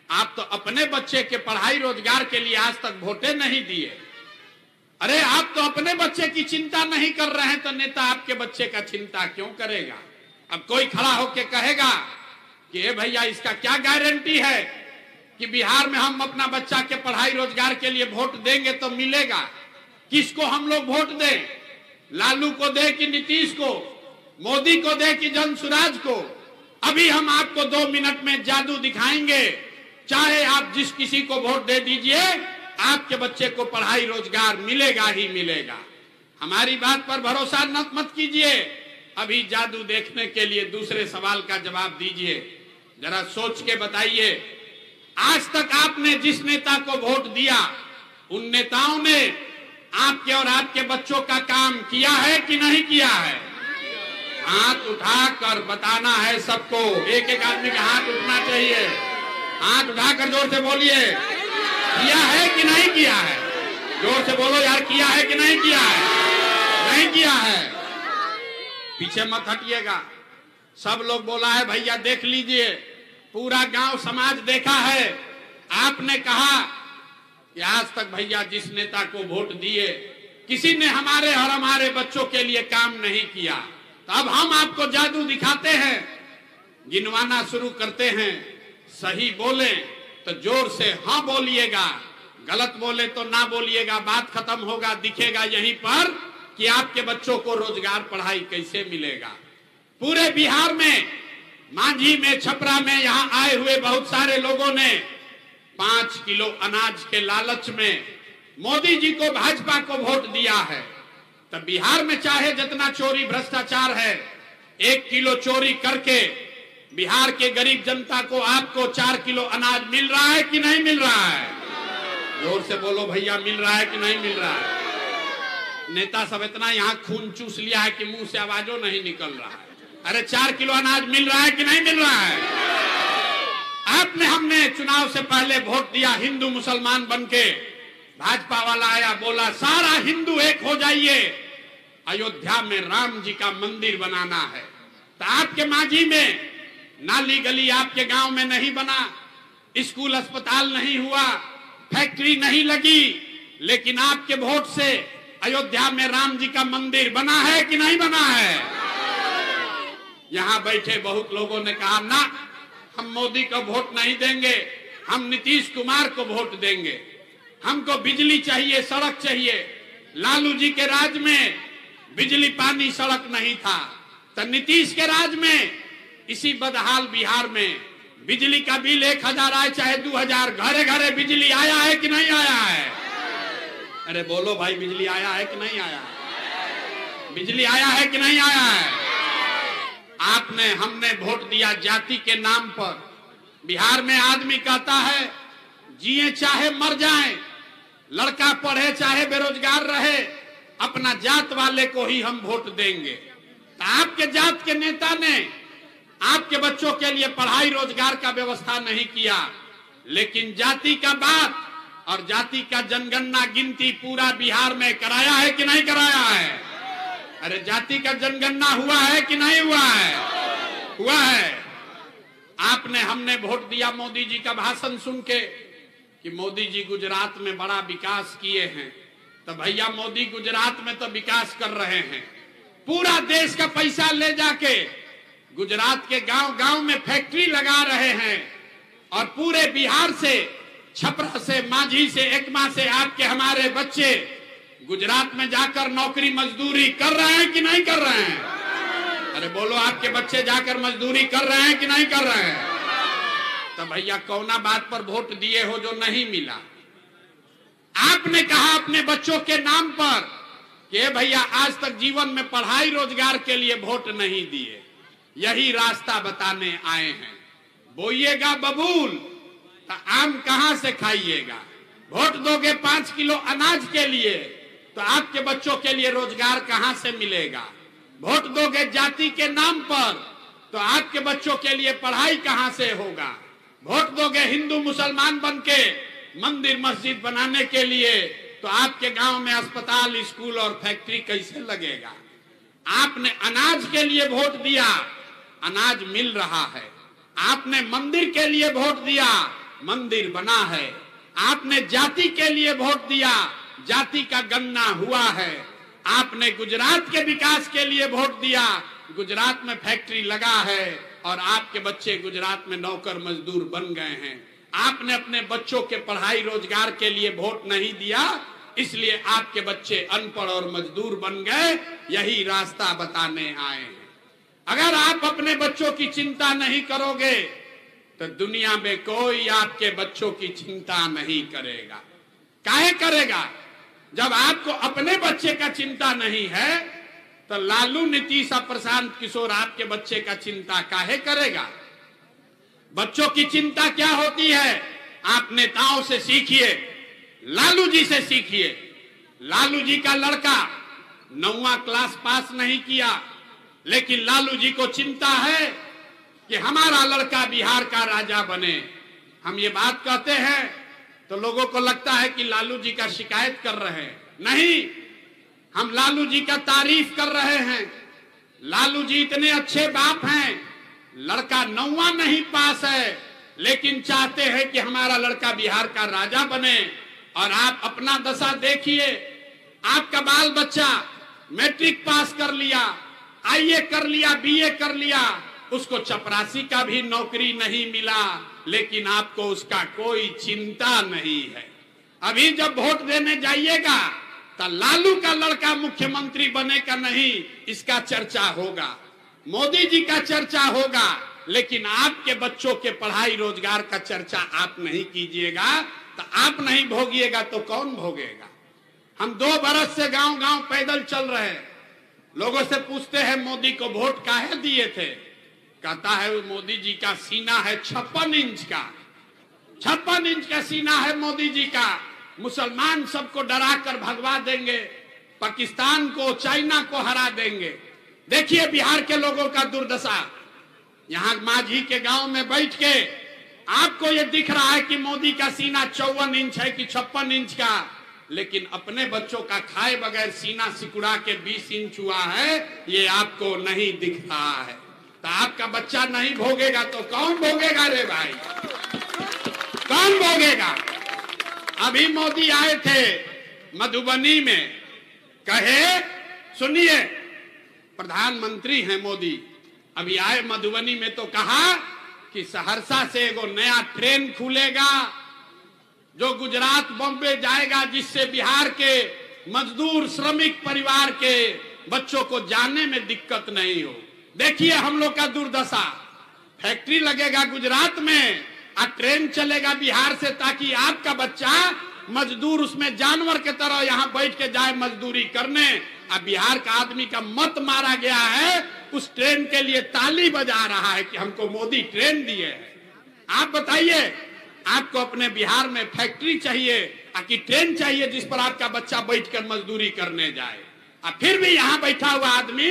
आप तो अपने बच्चे के पढ़ाई रोजगार के लिए आज तक वोटे नहीं दिए। अरे आप तो अपने बच्चे की चिंता नहीं कर रहे हैं, तो नेता आपके बच्चे का चिंता क्यों करेगा? अब कोई खड़ा होके कहेगा कि ए भैया, इसका क्या गारंटी है कि बिहार में हम अपना बच्चा के पढ़ाई रोजगार के लिए वोट देंगे तो मिलेगा? किसको हम लोग वोट दें? लालू को दे कि नीतीश को? मोदी को दे कि जनसुराज को? अभी हम आपको 2 मिनट में जादू दिखाएंगे। चाहे आप जिस किसी को वोट दे दीजिए, आपके बच्चे को पढ़ाई रोजगार मिलेगा ही मिलेगा। हमारी बात पर भरोसा मत कीजिए। अभी जादू देखने के लिए दूसरे सवाल का जवाब दीजिए। जरा सोच के बताइए, आज तक आपने जिस नेता को वोट दिया, उन नेताओं ने आपके और आपके बच्चों का काम किया है कि नहीं किया है? हाथ उठाकर बताना है सबको। एक एक आदमी का हाथ उठना चाहिए। हाथ उठाकर जोर से बोलिए, किया है कि नहीं किया है? जोर से बोलो यार, किया है कि नहीं किया है? नहीं किया है। पीछे मत हटिएगा। सब लोग बोला है भैया देख लीजिए, पूरा गांव समाज देखा है। आपने कहा कि आज तक भैया जिस नेता को वोट दिए, किसी ने हमारे और हमारे बच्चों के लिए काम नहीं किया। तो अब हम आपको जादू दिखाते हैं, गिनवाना शुरू करते हैं। सही बोले तो जोर से हाँ बोलिएगा, गलत बोले तो ना बोलिएगा। बात खत्म होगा, दिखेगा यहीं पर कि आपके बच्चों को रोजगार पढ़ाई कैसे मिलेगा। पूरे बिहार में, मांझी में, छपरा में, यहाँ आए हुए बहुत सारे लोगों ने 5 किलो अनाज के लालच में मोदी जी को, भाजपा को वोट दिया है। तब बिहार में चाहे जितना चोरी भ्रष्टाचार है, 1 किलो चोरी करके बिहार के गरीब जनता को, आपको 4 किलो अनाज मिल रहा है कि नहीं मिल रहा है? जोर से बोलो भैया, मिल रहा है कि नहीं मिल रहा है? नेता सब इतना यहाँ खून चूस लिया है कि मुंह से आवाजों नहीं निकल रहा है। अरे 4 किलो अनाज मिल रहा है कि नहीं मिल रहा है? आपने, हमने चुनाव से पहले वोट दिया हिंदू मुसलमान बनके। भाजपा वाला आया, बोला सारा हिंदू एक हो जाइए, अयोध्या में राम जी का मंदिर बनाना है। तो आपके मांझी में नाली गली आपके गांव में नहीं बना, स्कूल अस्पताल नहीं हुआ, फैक्ट्री नहीं लगी, लेकिन आपके वोट से अयोध्या में राम जी का मंदिर बना है कि नहीं बना है? यहाँ बैठे बहुत लोगों ने कहा ना, हम मोदी को वोट नहीं देंगे, हम नीतीश कुमार को वोट देंगे। हमको बिजली चाहिए, सड़क चाहिए। लालू जी के राज में बिजली पानी सड़क नहीं था, तो नीतीश के राज में इसी बदहाल बिहार में बिजली का बिल 1000 आए चाहे 2000, घरे घरे बिजली आया है कि नहीं आया है? अरे बोलो भाई, बिजली आया है कि नहीं आया है? बिजली आया है कि नहीं आया है? आपने, हमने वोट दिया जाति के नाम पर। बिहार में आदमी कहता है जिए चाहे मर जाए, लड़का पढ़े चाहे बेरोजगार रहे, अपना जात वाले को ही हम वोट देंगे। तो आपके जात के नेता ने आपके बच्चों के लिए पढ़ाई रोजगार का व्यवस्था नहीं किया, लेकिन जाति का बात और जाति का जनगणना गिनती पूरा बिहार में कराया है कि नहीं कराया है? अरे जाति का जनगणना हुआ है कि नहीं हुआ है? हुआ है। आपने, हमने वोट दिया मोदी जी का भाषण सुन के कि मोदी जी गुजरात में बड़ा विकास किए हैं। तो भैया मोदी गुजरात में तो विकास कर रहे हैं, पूरा देश का पैसा ले जाके गुजरात के गांव गांव में फैक्ट्री लगा रहे हैं, और पूरे बिहार से, छपरा से, मांझी से, एकमा से आपके हमारे बच्चे गुजरात में जाकर नौकरी मजदूरी कर रहे हैं कि नहीं कर रहे हैं? अरे बोलो, आपके बच्चे जाकर मजदूरी कर रहे हैं कि नहीं कर रहे हैं? तो भैया कौना बात पर वोट दिए हो जो नहीं मिला? आपने कहा अपने बच्चों के नाम पर कि भैया आज तक जीवन में पढ़ाई रोजगार के लिए वोट नहीं दिए, यही रास्ता बताने आए हैं। बोइएगा बबूल तो आम कहां से खाइएगा? वोट दोगे 5 किलो अनाज के लिए, तो आपके बच्चों के लिए रोजगार कहां से मिलेगा? वोट दोगे जाति के नाम पर, तो आपके बच्चों के लिए पढ़ाई कहां से होगा? वोट दोगे हिंदू मुसलमान बनके मंदिर मस्जिद बनाने के लिए, तो आपके गांव में अस्पताल, स्कूल और फैक्ट्री कैसे लगेगा? आपने अनाज के लिए वोट दिया, अनाज मिल रहा है। आपने मंदिर के लिए वोट दिया, मंदिर बना है। आपने जाति के लिए वोट दिया, जाति का गणना हुआ है। आपने गुजरात के विकास के लिए वोट दिया, गुजरात में फैक्ट्री लगा है और आपके बच्चे गुजरात में नौकर मजदूर बन गए हैं। आपने अपने बच्चों के पढ़ाई रोजगार के लिए वोट नहीं दिया, इसलिए आपके बच्चे अनपढ़ और मजदूर बन गए। यही रास्ता बताने आए हैं। अगर आप अपने बच्चों की चिंता नहीं करोगे तो दुनिया में कोई आपके बच्चों की चिंता नहीं करेगा। काहे करेगा? जब आपको अपने बच्चे का चिंता नहीं है तो लालू, नीतीश और प्रशांत किशोर आपके बच्चे का चिंता काहे करेगा? बच्चों की चिंता क्या होती है आप नेताओं से सीखिए, लालू जी से सीखिए। लालू जी का लड़का 9वां क्लास पास नहीं किया, लेकिन लालू जी को चिंता है कि हमारा लड़का बिहार का राजा बने। हम ये बात कहते हैं तो लोगों को लगता है कि लालू जी का शिकायत कर रहे हैं। नहीं, हम लालू जी का तारीफ कर रहे हैं। लालू जी इतने अच्छे बाप हैं, लड़का 9वां नहीं पास है, लेकिन चाहते हैं कि हमारा लड़का बिहार का राजा बने। और आप अपना दशा देखिए, आपका बाल बच्चा मैट्रिक पास कर लिया, आईए कर लिया, बीए कर लिया, उसको चपरासी का भी नौकरी नहीं मिला, लेकिन आपको उसका कोई चिंता नहीं है। अभी जब वोट देने जाइएगा तो लालू का लड़का मुख्यमंत्री बनेगा नहीं, इसका चर्चा होगा, मोदी जी का चर्चा होगा, लेकिन आपके बच्चों के पढ़ाई रोजगार का चर्चा आप नहीं कीजिएगा। तो आप नहीं भोगिएगा तो कौन भोगेगा? हम 2 बरस से गांव गांव पैदल चल रहे हैं। लोगों से पूछते हैं मोदी को वोट काहे दिए थे? कहता है वो मोदी जी का सीना है 56 इंच का, 56 इंच का सीना है मोदी जी का। मुसलमान सबको डरा कर भगवा देंगे, पाकिस्तान को, चाइना को हरा देंगे। देखिए बिहार के लोगों का दुर्दशा। यहाँ माझी के गांव में बैठ के आपको ये दिख रहा है कि मोदी का सीना 54 इंच है कि 56 इंच का, लेकिन अपने बच्चों का खाए बगैर सीना सिकुड़ा के 20 इंच हुआ है, ये आपको नहीं दिख रहा है। तो आपका बच्चा नहीं भोगेगा तो कौन भोगेगा रे भाई? कौन भोगेगा? अभी मोदी आए थे मधुबनी में, कहे सुनिए, प्रधानमंत्री हैं मोदी, अभी आए मधुबनी में तो कहा कि सहरसा से एगो नया ट्रेन खुलेगा जो गुजरात बॉम्बे जाएगा, जिससे बिहार के मजदूर श्रमिक परिवार के बच्चों को जाने में दिक्कत नहीं हो। देखिए हम लोग का दुर्दशा। फैक्ट्री लगेगा गुजरात में और ट्रेन चलेगा बिहार से, ताकि आपका बच्चा मजदूर उसमें जानवर के तरह यहाँ बैठ के जाए मजदूरी करने। अब बिहार का आदमी का मत मारा गया है, उस ट्रेन के लिए ताली बजा रहा है कि हमको मोदी ट्रेन दिए है। आप बताइए, आपको अपने बिहार में फैक्ट्री चाहिए कि ट्रेन चाहिए जिस पर आपका बच्चा बैठकर मजदूरी करने जाए? और फिर भी यहाँ बैठा हुआ आदमी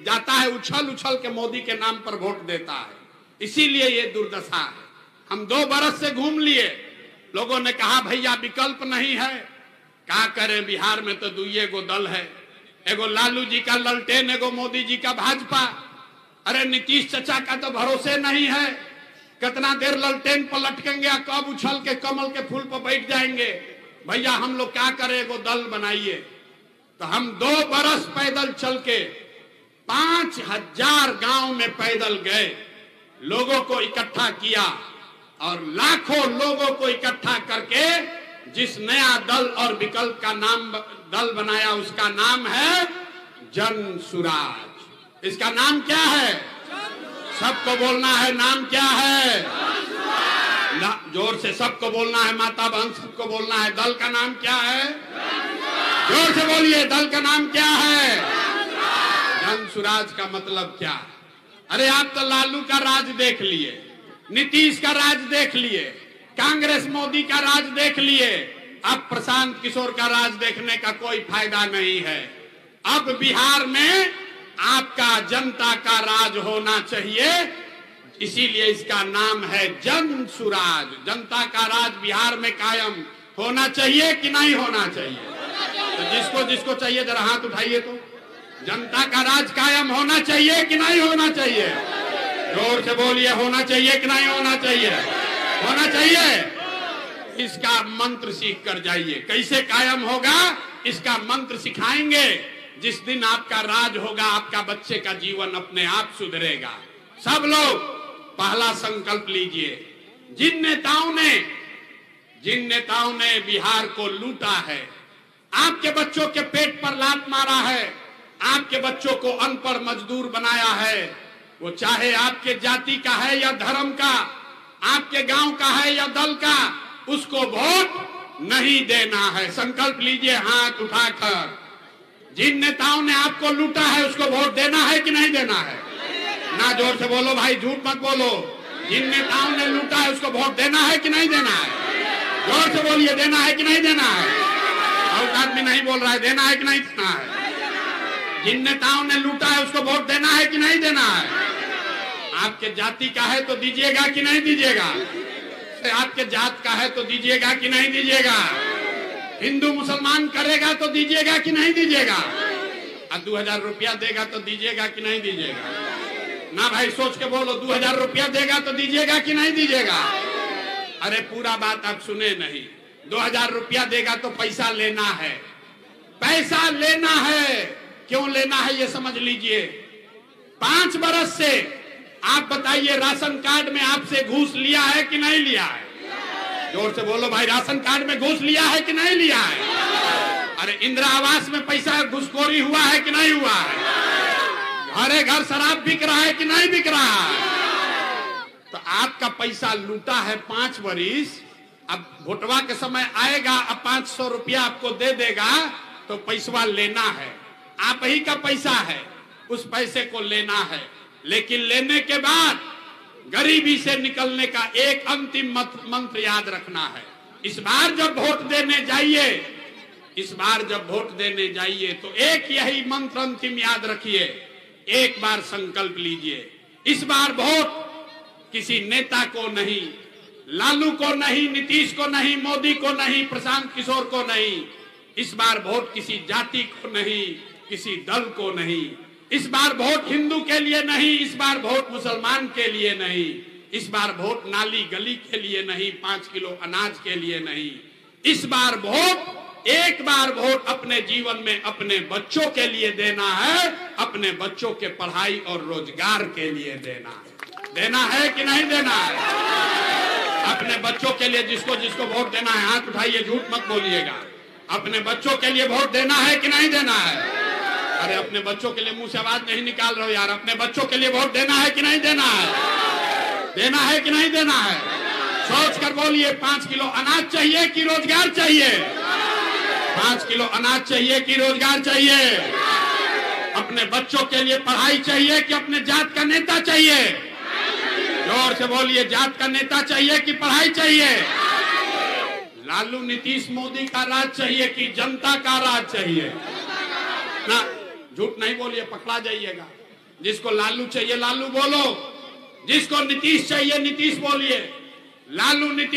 जाता है उछल उछल के मोदी के नाम पर वोट देता है। इसीलिए ये दुर्दशा है। हम 2 बरस से घूम लिए, लोगों ने कहा भैया विकल्प नहीं है। क्या करें, बिहार में तो 2 गो दल है, एगो लालू जी का ललटेन, एगो मोदी जी का भाजपा। अरे नीतीश चचा का तो भरोसे नहीं है, कितना देर ललटेन पर लटकेंगे, कब उछल के कमल के फूल पर बैठ जाएंगे। भैया हम लोग क्या करें, एगो दल बनाइए। तो हम 2 बरस पैदल चल के 5000 गांव में पैदल गए, लोगों को इकट्ठा किया और लाखों लोगों को इकट्ठा करके जिस नया दल और विकल्प का नाम दल बनाया, उसका नाम है जन सुराज। इसका नाम क्या है? सबको बोलना है, नाम क्या है? जोर से सबको बोलना है, माता बहन सबको बोलना है। दल का नाम क्या है? जोर से बोलिए, दल का नाम क्या है? जन सुराज का मतलब क्या है? अरे आप तो लालू का राज देख लिए, नीतीश का राज देख लिए, कांग्रेस मोदी का राज देख लिए, अब प्रशांत किशोर का राज देखने का कोई फायदा नहीं है। अब बिहार में आपका जनता का राज होना चाहिए, इसीलिए इसका नाम है जन सुराज। जनता का राज बिहार में कायम होना चाहिए कि नहीं होना चाहिए? तो जिसको जिसको चाहिए जरा हाथ उठाइए। तो जनता का राज कायम होना चाहिए कि नहीं होना चाहिए? जोर से बोलिए, होना चाहिए कि नहीं होना चाहिए? होना चाहिए। इसका मंत्र सीख कर जाइए। कैसे कायम होगा इसका मंत्र सिखाएंगे। जिस दिन आपका राज होगा आपका बच्चे का जीवन अपने आप सुधरेगा। सब लोग पहला संकल्प लीजिए। जिन नेताओं ने बिहार को लूटा है, आपके बच्चों के पेट पर लात मारा है, आपके बच्चों को अनपढ़ मजदूर बनाया है, वो चाहे आपके जाति का है या धर्म का, आपके गांव का है या दल का, उसको वोट नहीं देना है। संकल्प लीजिए हाथ उठाकर। जिन नेताओं ने आपको लूटा है उसको वोट देना है कि नहीं देना है? ना जोर से बोलो भाई, झूठ मत बोलो। जिन नेताओं ने लूटा है उसको वोट देना है कि नहीं देना है? जोर से बोलिए, देना है कि नहीं देना है? बहुत आदमी नहीं बोल रहा है, देना है कि नहीं देना है? जिन नेताओं ने लूटा है उसको वोट देना है कि नहीं देना है? आपके जाति का है तो दीजिएगा कि नहीं दीजिएगा? आपके जात का है तो दीजिएगा कि नहीं दीजिएगा? हिंदू मुसलमान करेगा तो दीजिएगा कि नहीं दीजिएगा? और 2000 रुपया देगा तो दीजिएगा कि नहीं दीजिएगा? ना भाई, सोच के बोलो। 2000 रुपया देगा तो दीजिएगा कि नहीं दीजिएगा? अरे पूरा बात आप सुने नहीं। 2000 रुपया देगा तो पैसा लेना है। पैसा लेना है। क्यों लेना है ये समझ लीजिए। 5 बरस से आप बताइए, राशन कार्ड में आपसे घूस लिया है कि नहीं लिया है? जोर से बोलो भाई, राशन कार्ड में घूस लिया है कि नहीं लिया है? अरे इंदिरा आवास में पैसा घुसखोरी हुआ है कि नहीं हुआ है? घरे घर शराब बिक रहा है कि नहीं बिक रहा है? तो आपका पैसा लूटा है 5 बरिस। अब वोटवा के समय आएगा, अब 500 रुपया आपको दे देगा तो पैसा लेना है। आप ही का पैसा है, उस पैसे को लेना है। लेकिन लेने के बाद गरीबी से निकलने का एक अंतिम मंत्र याद रखना है। इस बार जब वोट देने जाइए तो एक यही मंत्र अंतिम याद रखिए। एक बार संकल्प लीजिए, इस बार वोट किसी नेता को नहीं, लालू को नहीं, नीतीश को नहीं, मोदी को नहीं, प्रशांत किशोर को नहीं। इस बार वोट किसी जाति को नहीं, किसी दल को नहीं। इस बार वोट हिंदू के लिए नहीं, इस बार वोट मुसलमान के लिए नहीं, इस बार वोट नाली गली के लिए नहीं, 5 किलो अनाज के लिए नहीं। इस बार वोट, एक बार वोट अपने जीवन में अपने बच्चों के लिए देना है, अपने बच्चों के पढ़ाई और रोजगार के लिए देना है। देना है कि नहीं देना है? अपने बच्चों के लिए जिसको जिसको वोट देना है हाथ उठाइए, झूठ मत बोलिएगा। अपने बच्चों के लिए वोट देना है कि नहीं देना है? अरे अपने बच्चों के लिए मुंह से आवाज नहीं निकाल रहे हो यार। अपने बच्चों के लिए वोट देना है कि नहीं देना है? देना है कि नहीं देना है? सोच कर बोलिए। 5 किलो अनाज चाहिए कि रोजगार चाहिए? 5 किलो अनाज चाहिए कि रोजगार चाहिए? अपने बच्चों के लिए पढ़ाई चाहिए कि अपने जात का नेता चाहिए? जोर से बोलिए, जात का नेता चाहिए कि पढ़ाई चाहिए? लालू नीतीश मोदी का राज चाहिए कि जनता का राज चाहिए? ना, झूठ नहीं बोलिए, पकड़ा जाइएगा। जिसको लालू चाहिए लालू बोलो, जिसको नीतीश चाहिए नीतीश बोलिए। लालू नीतीश